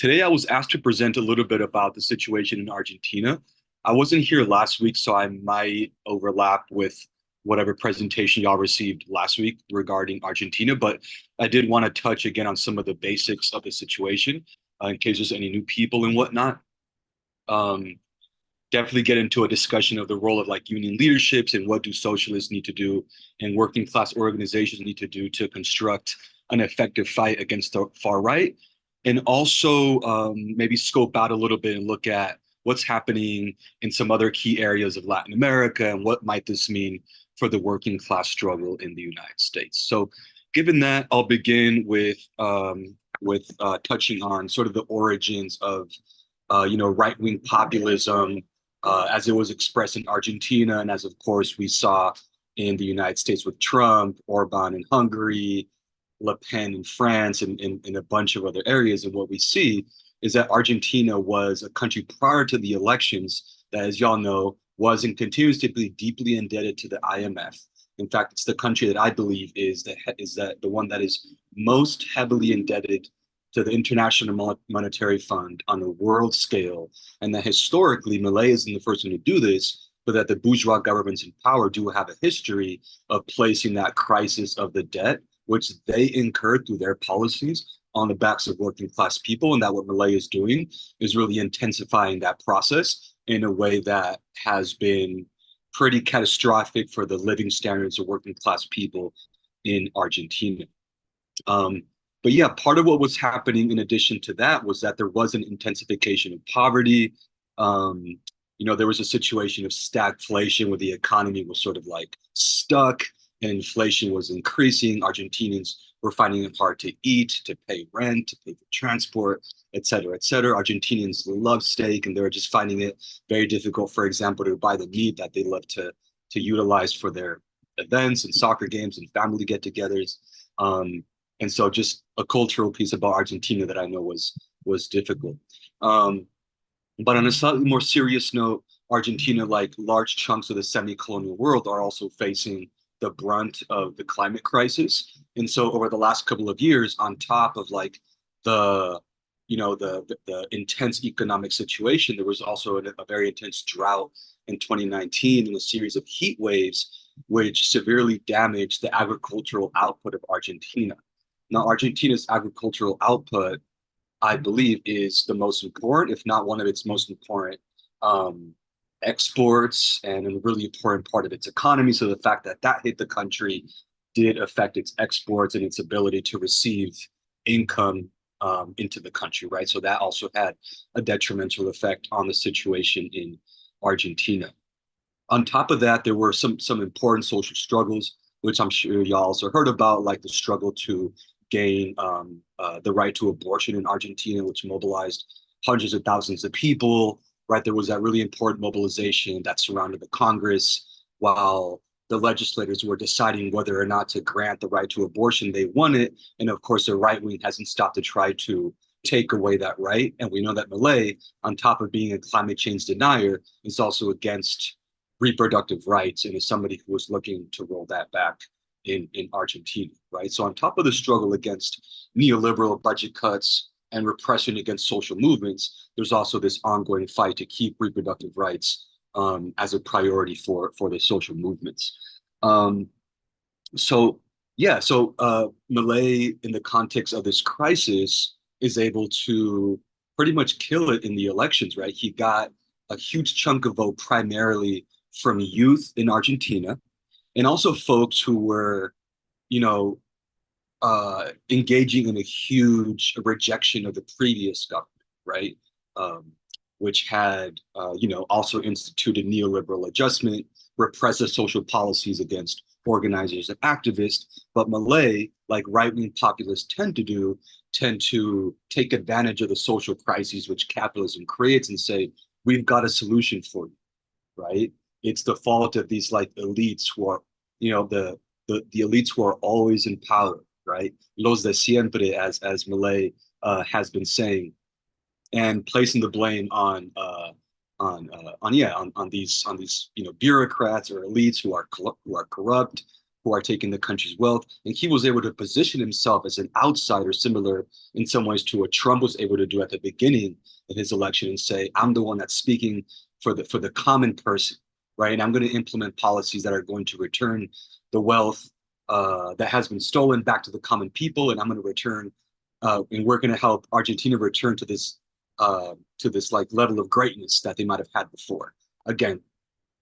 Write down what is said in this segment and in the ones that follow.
Today, I was asked to present a little bit about the situation in Argentina. I wasn't here last week, so I might overlap with whatever presentation y'all received last week regarding Argentina, but I did want to touch again on some of the basics of the situation in case there's any new people and whatnot. Um, Definitely get into a discussion of the role of like union leaderships and what do socialists need to do and working class organizations need to do to construct an effective fight against the far right. And also maybe scope out a little bit and look at what's happening in some other key areas of Latin America and what might this mean for the working class struggle in the United States. So given that, I'll begin with touching on sort of the origins of right-wing populism as it was expressed in Argentina, and as of course we saw in the United States with Trump, Orban in Hungary, Le Pen in France, and a bunch of other areas. And what we see is that Argentina was a country prior to the elections that, as y'all know, was and continues to be deeply indebted to the IMF. In fact, it's the country that I believe is the one that is most heavily indebted to the International Monetary Fund on a world scale, and that historically Malay isn't the first one to do this, but that the bourgeois governments in power do have a history of placing that crisis of the debt, which they incurred through their policies, on the backs of working class people. And that what Malay is doing is really intensifying that process in a way that has been pretty catastrophic for the living standards of working class people in Argentina. Um, but yeah, part of what was happening in addition to that was that there was an intensification of poverty. Um, there was a situation of stagflation where the economy was sort of like stuck and inflation was increasing. Argentinians were finding it hard to eat, to pay rent, to pay for transport, et cetera, et cetera. Argentinians love steak and they were just finding it very difficult, for example, to buy the meat that they love to utilize for their events and soccer games and family get-togethers. And so just a cultural piece about Argentina that I know was difficult. Um, but on a slightly more serious note, Argentina, like large chunks of the semi-colonial world, are also facing the brunt of the climate crisis. And so over the last couple of years, on top of like the the intense economic situation, there was also a very intense drought in 2019 and a series of heat waves, which severely damaged the agricultural output of Argentina. Now, Argentina's agricultural output, I believe, is the most important, if not one of its most important um, exports and a really important part of its economy. So the fact that that hit the country did affect its exports and its ability to receive income into the country, right? So that also had a detrimental effect on the situation in Argentina. On top of that, there were some important social struggles, which I'm sure y'all also heard about, like the struggle to gain the right to abortion in Argentina, which mobilized hundreds of thousands of people. Right, there was that really important mobilization that surrounded the Congress while the legislators were deciding whether or not to grant the right to abortion. They won it, and of course, the right wing hasn't stopped to try to take away that right. And we know that Milei, on top of being a climate change denier, is also against reproductive rights and is somebody who was looking to roll that back in Argentina, right? So on top of the struggle against neoliberal budget cuts and repression against social movements, there's also this ongoing fight to keep reproductive rights as a priority for the social movements. Um, so Milei, in the context of this crisis, is able to pretty much kill it in the elections, right? He got a huge chunk of vote primarily from youth in Argentina and also folks who were, you know, engaging in a huge rejection of the previous government, right? Um, which had, also instituted neoliberal adjustment, repressive social policies against organizers and activists. But Malay, like right-wing populists tend to take advantage of the social crises which capitalism creates and say, we've got a solution for you, right? It's the fault of these like elites who are, the elites who are always in power, right? Los de siempre, as Malay has been saying, and placing the blame on these bureaucrats or elites who are corrupt, who are taking the country's wealth. And he was able to position himself as an outsider, similar in some ways to what Trump was able to do at the beginning of his election and say, I'm the one that's speaking for the common person, right? And I'm going to implement policies that are going to return the wealth that has been stolen back to the common people, and I'm going to return, and we're going to help Argentina return to this like level of greatness that they might have had before. Again,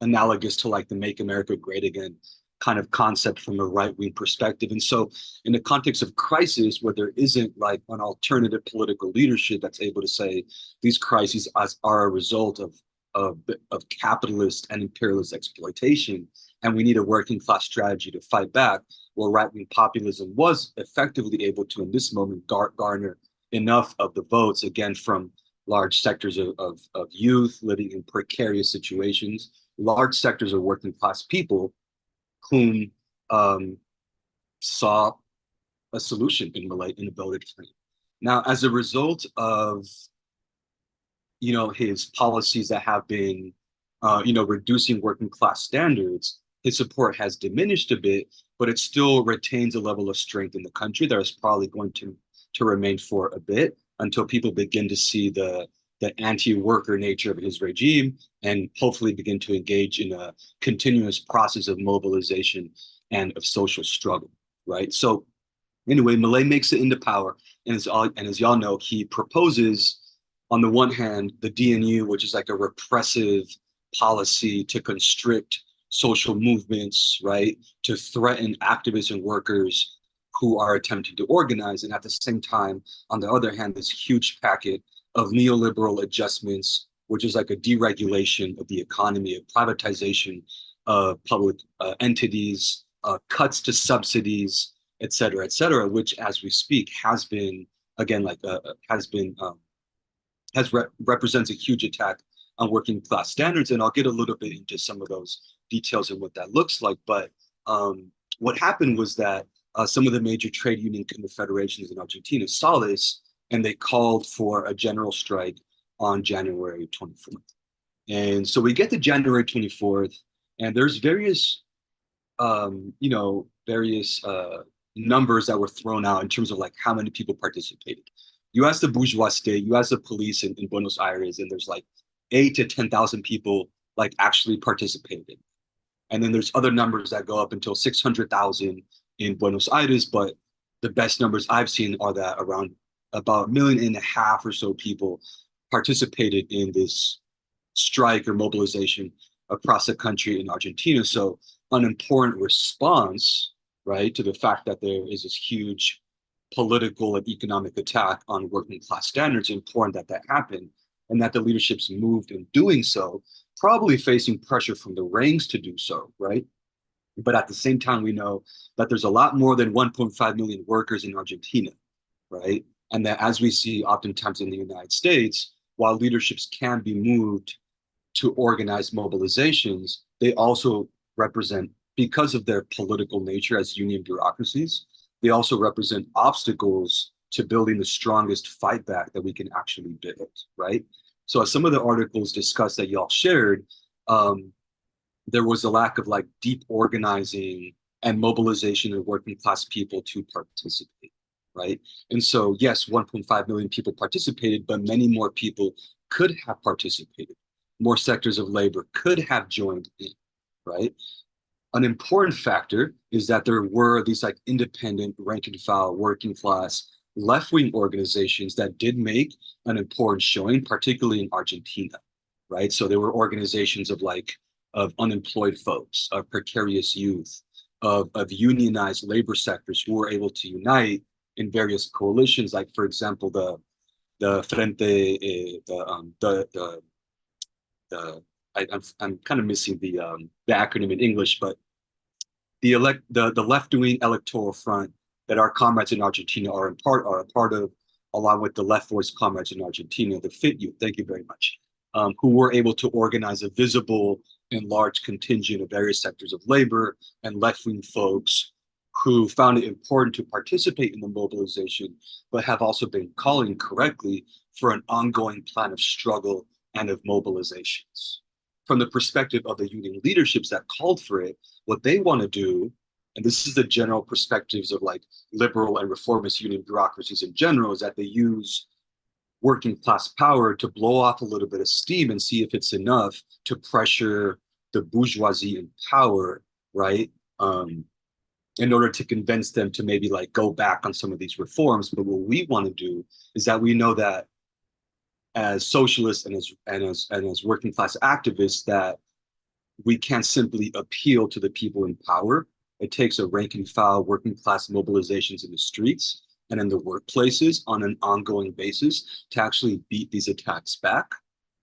analogous to like the Make America Great Again kind of concept from a right wing perspective. And so, in the context of crisis, where there isn't like an alternative political leadership that's able to say these crises are a result of, of capitalist and imperialist exploitation, and we need a working class strategy to fight back, well, right wing populism was effectively able to, in this moment, garner enough of the votes, again, from large sectors of youth living in precarious situations, large sectors of working class people whom saw a solution in Malay inability to claim. Now, as a result of his policies that have been reducing working class standards, his support has diminished a bit, but it still retains a level of strength in the country that is probably going to remain for a bit until people begin to see the anti-worker nature of his regime and hopefully begin to engage in a continuous process of mobilization and of social struggle, right? So anyway, Milei makes it into power, and as y'all know, he proposes, on the one hand, the DNU, which is like a repressive policy to constrict social movements, right, to threaten activists and workers who are attempting to organize, and at the same time, on the other hand, this huge packet of neoliberal adjustments, which is like a deregulation of the economy, a privatization of public entities, cuts to subsidies, et cetera, which as we speak has been again like has been represents a huge attack on working class standards, and I'll get a little bit into some of those details and what that looks like. But what happened was that some of the major trade union confederations in Argentina saw this, and they called for a general strike on January 24th. And so we get to January 24th, and there's various numbers that were thrown out in terms of like how many people participated. You ask the bourgeois state, you ask the police in Buenos Aires, and there's like 8 to 10,000 people like actually participated. And then there's other numbers that go up until 600,000 in Buenos Aires, but the best numbers I've seen are that around about 1.5 million or so people participated in this strike or mobilization across the country in Argentina. So an important response, right, to the fact that there is this huge political and economic attack on working class standards, important that that happened and that the leadership's moved in doing so, probably facing pressure from the ranks to do so, right? But at the same time, we know that there's a lot more than 1.5 million workers in Argentina, right? And that as we see oftentimes in the United States, while leaderships can be moved to organize mobilizations, they also represent, because of their political nature as union bureaucracies, they also represent obstacles to building the strongest fight back that we can actually build, right? So as some of the articles discussed that y'all shared, there was a lack of like deep organizing and mobilization of working class people to participate, right? And so yes, 1.5 million people participated, but many more people could have participated. More sectors of labor could have joined in, right? An important factor is that there were these like independent rank and file working class left-wing organizations that did make an important showing, particularly in Argentina, right? So there were organizations of unemployed folks, of precarious youth, of unionized labor sectors who were able to unite in various coalitions, like for example the Frente, I'm kind of missing the acronym in English, but the left-wing electoral front that our comrades in Argentina are a part of, along with the left voice comrades in Argentina, the Fit Youth, thank you very much, who were able to organize a visible and large contingent of various sectors of labor and left-wing folks who found it important to participate in the mobilization, but have also been calling correctly for an ongoing plan of struggle and of mobilizations. From the perspective of the union leaderships that called for it, what they want to do and this is the general perspectives of like liberal and reformist union bureaucracies in general, is that they use working class power to blow off a little bit of steam and see if it's enough to pressure the bourgeoisie in power, right? Um, in order to convince them to maybe like go back on some of these reforms. But what we want to do is that we know that as socialists and as working class activists that we can't simply appeal to the people in power. It takes a rank and file working class mobilizations in the streets and in the workplaces on an ongoing basis to actually beat these attacks back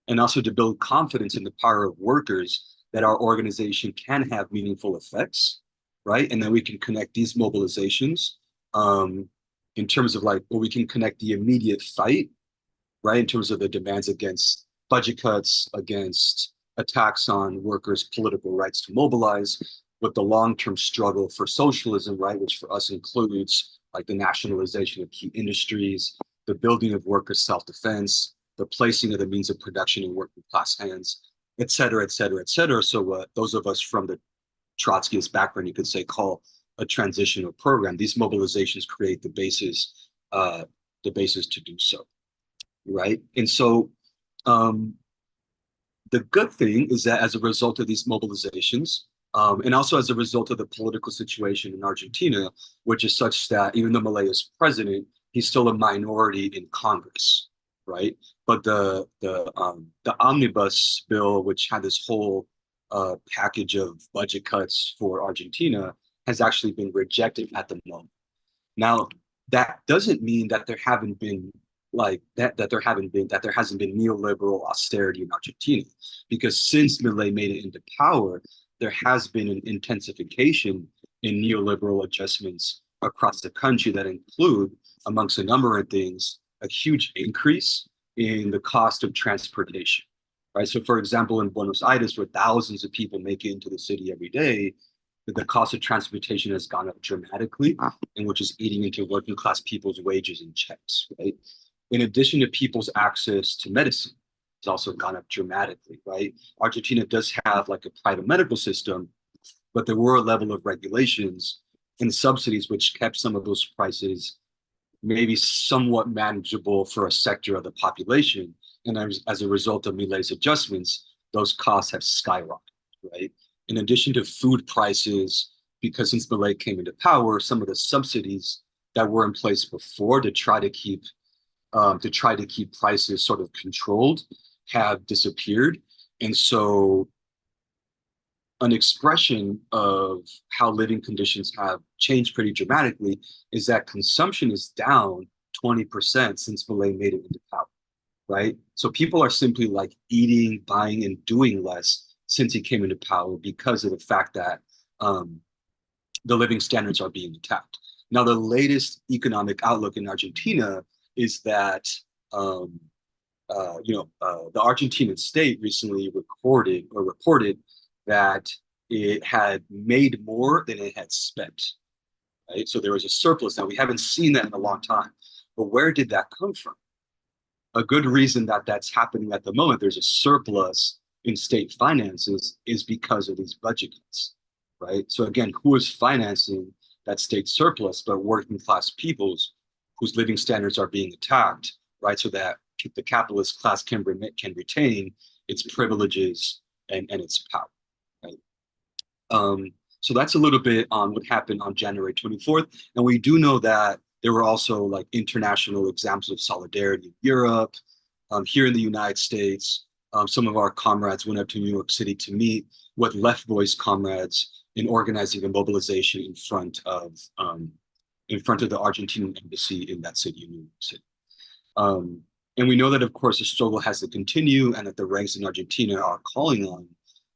and also to build confidence in the power of workers that our organization can have meaningful effects, right? And then we can connect these mobilizations um, in terms of like, well, we can connect the immediate fight, right, in terms of the demands against budget cuts, against attacks on workers' political rights to mobilize, with the long-term struggle for socialism, right, which for us includes like the nationalization of key industries, the building of workers' self-defense, the placing of the means of production in working class hands, et cetera, et cetera, et cetera. So those of us from the Trotskyist background, you could say, call a transitional program. These mobilizations create the basis to do so, right? And so um, the good thing is that as a result of these mobilizations, and also as a result of the political situation in Argentina, which is such that even though Milei is president, he's still a minority in Congress, right? But the omnibus bill, which had this whole package of budget cuts for Argentina, has actually been rejected at the moment. Now, that doesn't mean that there haven't been like that there hasn't been neoliberal austerity in Argentina, because since Milei made it into power, there has been an intensification in neoliberal adjustments across the country that include, amongst a number of things, a huge increase in the cost of transportation. Right. So, for example, in Buenos Aires, where thousands of people make it into the city every day, the cost of transportation has gone up dramatically, and which is eating into working class people's wages and checks, right? In addition to people's access to medicine, it's also gone up dramatically, right? Argentina does have like a private medical system, but there were a level of regulations and subsidies which kept some of those prices maybe somewhat manageable for a sector of the population. And as a result of Milei's adjustments, those costs have skyrocketed, right? In addition to food prices, because since Milei came into power, some of the subsidies that were in place before to try to keep prices sort of controlled have disappeared. And so an expression of how living conditions have changed pretty dramatically is that consumption is down 20% since Milei made it into power, right? So people are simply like eating, buying, and doing less since he came into power because of the fact that the living standards are being attacked. Now, the latest economic outlook in Argentina is that the Argentinian state recently reported that it had made more than it had spent. Right, so there was a surplus. Now we haven't seen that in a long time, but where did that come from? A good reason that that's happening at the moment, there's a surplus in state finances, is because of these budget cuts, right? So again, who is financing that state surplus but working class peoples whose living standards are being attacked, right? So that the capitalist class can retain its privileges and its power, right? So that's a little bit on what happened on January 24th. And we do know that there were also like international examples of solidarity in Europe, here in the United States. Some of our comrades went up to New York City to meet with Left Voice comrades in organizing a mobilization in front of the Argentinian embassy in that city, in New York City. Um, and we know that, of course, the struggle has to continue, and that the ranks in Argentina are calling on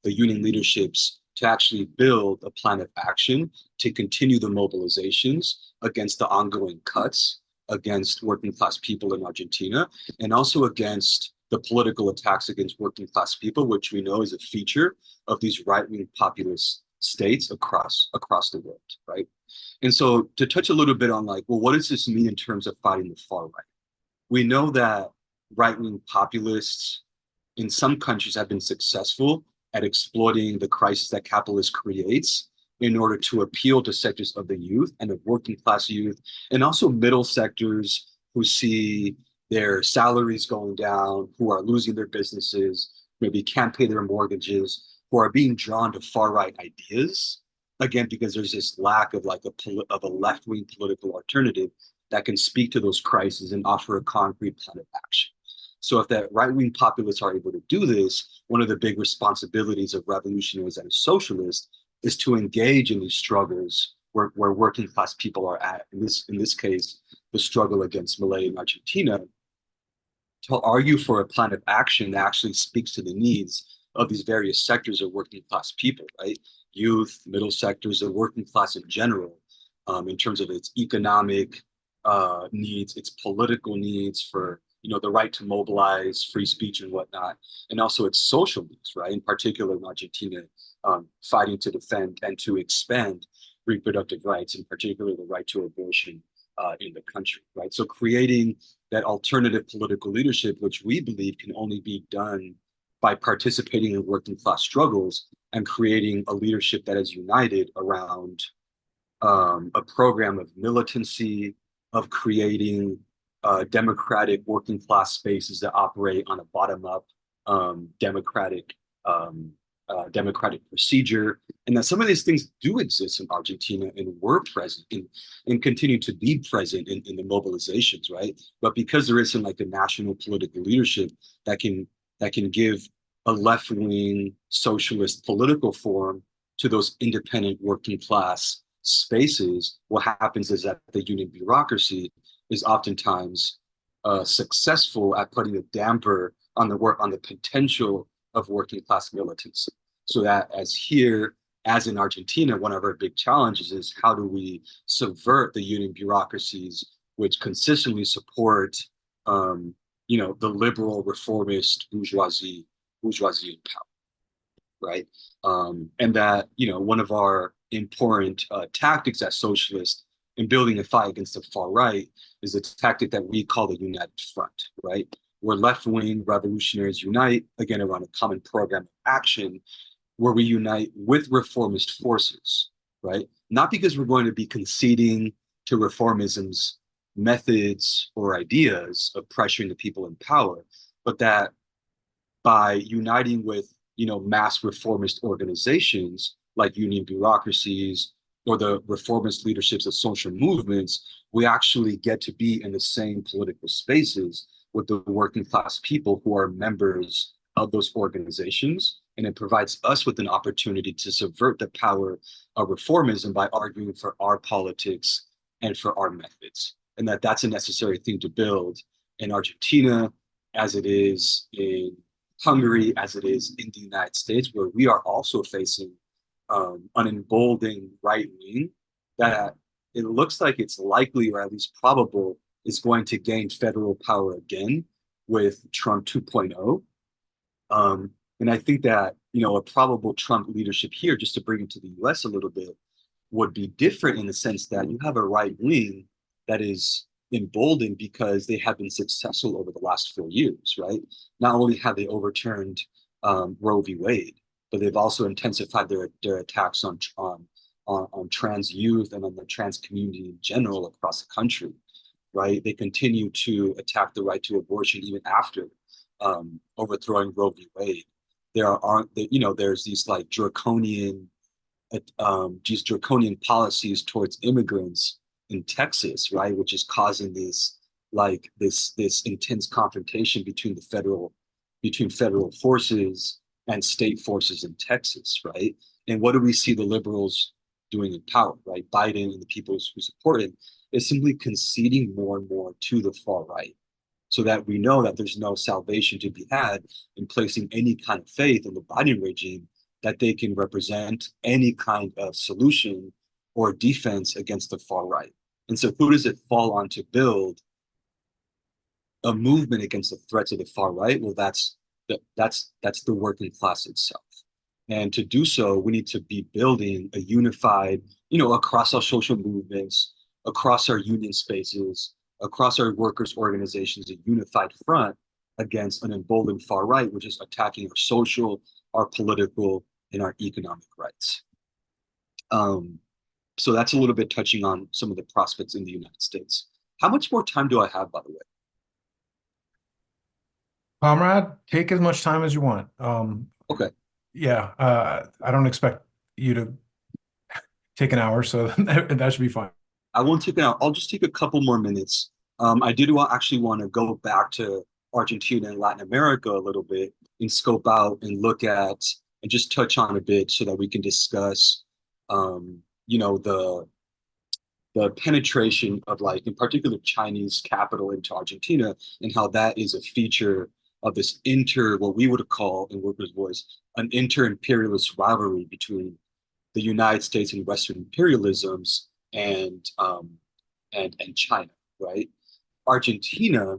the union leaderships to actually build a plan of action to continue the mobilizations against the ongoing cuts against working class people in Argentina, and also against the political attacks against working class people, which we know is a feature of these right-wing populist states across the world, right? And so to touch a little bit on like, well, what does this mean in terms of fighting the far right? We know that right-wing populists in some countries have been successful at exploiting the crisis that capitalism creates in order to appeal to sectors of the youth and the working class youth, and also middle sectors who see their salaries going down, who are losing their businesses, maybe can't pay their mortgages, who are being drawn to far right ideas. Again, because there's this lack of of a left wing political alternative that can speak to those crises and offer a concrete plan of action. So if that right wing populists are able to do this, one of the big responsibilities of revolutionaries and socialists is to engage in these struggles where working class people are at. In this case, the struggle against Malay in Argentina, to argue for a plan of action that actually speaks to the needs of these various sectors of working class people, right? Youth, middle sectors, the working class in general, in terms of its economic needs, its political needs for the right to mobilize, free speech and whatnot, and also its social needs, right? In particular, in Argentina, fighting to defend and to expand reproductive rights, in particular the right to abortion in the country, right? So creating that alternative political leadership, which we believe can only be done by participating in working class struggles and creating a leadership that is united around a program of militancy, of creating democratic working class spaces that operate on a bottom up democratic democratic procedure, and that some of these things do exist in Argentina and were present and continue to be present in the mobilizations, right? But because there isn't like a national political leadership that can give a left wing socialist political form to those independent working class spaces, what happens is that the union bureaucracy is oftentimes successful at putting a damper on the potential of working class militants. So that as in Argentina, one of our big challenges is how do we subvert the union bureaucracies which consistently support, the liberal reformist bourgeoisie in power, right? And that, one of our important tactics as socialists in building a fight against the far right is a tactic that we call the United Front, right? Where left-wing revolutionaries unite, again, around a common program of action, where we unite with reformist forces, right? Not because we're going to be conceding to reformism's methods or ideas of pressuring the people in power, but that by uniting with mass reformist organizations like union bureaucracies or the reformist leaderships of social movements, we actually get to be in the same political spaces with the working class people who are members of those organizations. And it provides us with an opportunity to subvert the power of reformism by arguing for our politics and for our methods. And that's a necessary thing to build in Argentina, as it is in Hungary, as it is in the United States, where we are also facing an emboldening right wing that it looks like it's likely, or at least probable, is going to gain federal power again with Trump 2.0. And I think that, a probable Trump leadership here, just to bring it to the US a little bit, would be different in the sense that you have a right wing that is emboldened because they have been successful over the last 4 years, right? Not only have they overturned Roe v. Wade, but they've also intensified their attacks on trans youth and on the trans community in general across the country, right? They continue to attack the right to abortion even after overthrowing Roe v. Wade. There's these like these draconian policies towards immigrants in Texas, right, which is causing this intense confrontation between federal forces and state forces in Texas, right? And what do we see the liberals doing in power, right? Biden and the people who support him is simply conceding more and more to the far right, so that we know that there's no salvation to be had in placing any kind of faith in the Biden regime, that they can represent any kind of solution or defense against the far right. And so who does it fall on to build a movement against the threats of the far right? Well, that's the working class itself. And to do so, we need to be building a unified, across our social movements, across our union spaces, across our workers' organizations, a unified front against an emboldened far right, which is attacking our social, our political, and our economic rights. Um, so that's a little bit touching on some of the prospects in the United States. How much more time do I have, by the way? Comrade, take as much time as you want. Okay. Yeah, I don't expect you to take an hour, so that should be fine. I won't take it out. I'll just take a couple more minutes. I did actually want to go back to Argentina and Latin America a little bit and scope out and look at and just touch on a bit so that we can discuss, you know, the penetration of like, in particular, Chinese capital into Argentina and how that is a feature of this what we would call in workers' voice, an inter-imperialist rivalry between the United States and Western imperialisms and and China, right? Argentina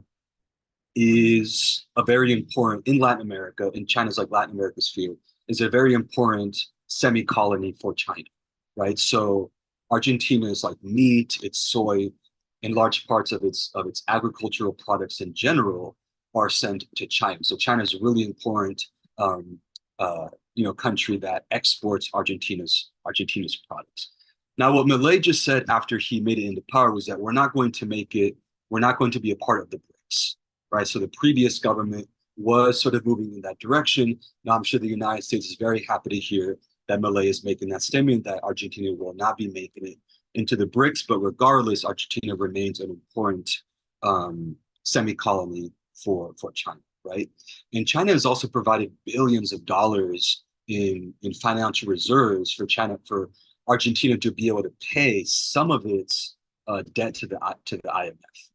is a very important in Latin America, in China's like Latin America sphere, is a very important semi-colony for China, right? So Argentina is like meat, it's soy, and large parts of its agricultural products in general are sent to China. So China is a really important um, country that exports Argentina's products. Now, what Milei just said after he made it into power was that we're not going to be a part of the BRICS, right? So the previous government was sort of moving in that direction. Now, I'm sure the United States is very happy to hear that Milei is making that statement that Argentina will not be making it into the BRICS. But regardless, Argentina remains an important semi-colony for China, right? And China has also provided billions of dollars in financial reserves for China for Argentina to be able to pay some of its debt to the IMF.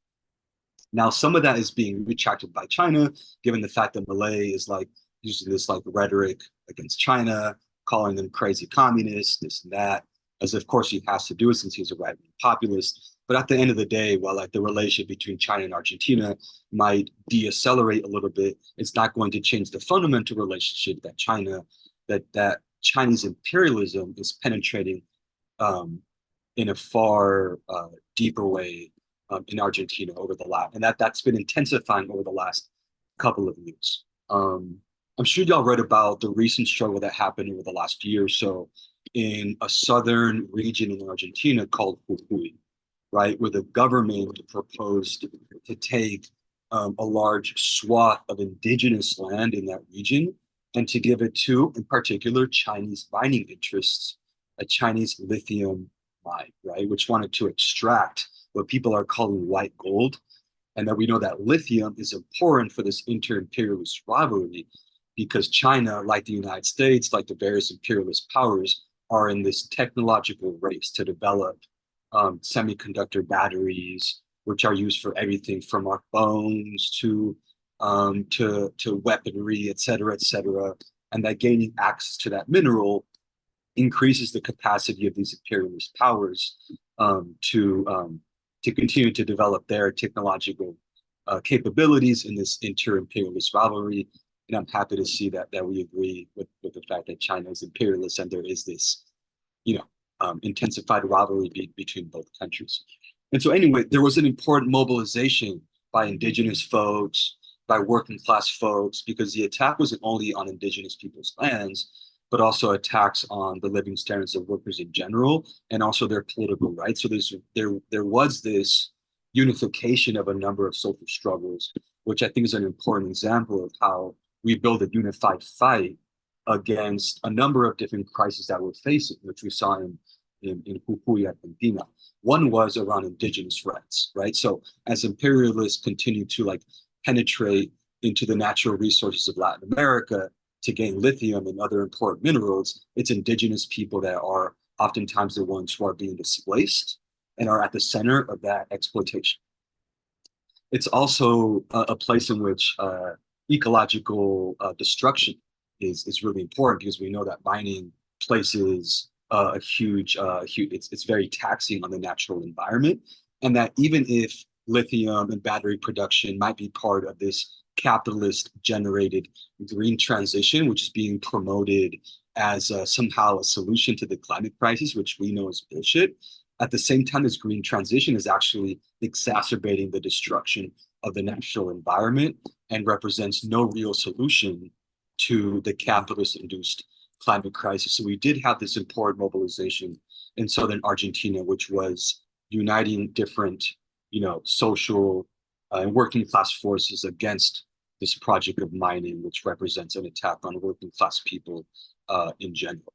Now, some of that is being retracted by China, given the fact that Malay is like using this like rhetoric against China, calling them crazy communists, this and that, as of course he has to do it since he's a right-wing populist. But at the end of the day, while like the relationship between China and Argentina might deaccelerate a little bit, it's not going to change the fundamental relationship that that Chinese imperialism is penetrating um, in a far deeper way in Argentina over the last, and that's been intensifying over the last couple of years. I'm sure y'all read about the recent struggle that happened over the last year or so in a southern region in Argentina called Jujuy, right, where the government proposed to take a large swath of indigenous land in that region and to give it to, in particular, Chinese mining interests, a Chinese lithium mine, right, which wanted to extract what people are calling white gold. And that we know that lithium is important for this inter-imperialist rivalry because China, like the United States, like the various imperialist powers, are in this technological race to develop semiconductor batteries, which are used for everything from our phones to weaponry, et cetera, et cetera. And that gaining access to that mineral increases the capacity of these imperialist powers um, to um, to continue to develop their technological capabilities in this inter-imperialist rivalry. And I'm happy to see that we agree with the fact that China is imperialist and there is this, you know, intensified rivalry between both countries. And so anyway, there was an important mobilization by indigenous folks, by working class folks, because the attack wasn't only on indigenous people's lands, but also attacks on the living standards of workers in general and also their political rights. So there was this unification of a number of social struggles, which I think is an important example of how we build a unified fight against a number of different crises that we're facing, which we saw in Jujuy, Argentina. One was around indigenous rights, right? So as imperialists continue to like penetrate into the natural resources of Latin America to gain lithium and other important minerals, it's indigenous people that are oftentimes the ones who are being displaced and are at the center of that exploitation. It's also a place in which ecological destruction is really important because we know that mining places a huge it's very taxing on the natural environment, and that even if lithium and battery production might be part of this capitalist generated green transition, which is being promoted as somehow a solution to the climate crisis, which we know is bullshit. At the same time, this green transition is actually exacerbating the destruction of the natural environment and represents no real solution to the capitalist induced climate crisis. So we did have this important mobilization in southern Argentina, which was uniting different, social and working class forces against this project of mining, which represents an attack on working class people in general.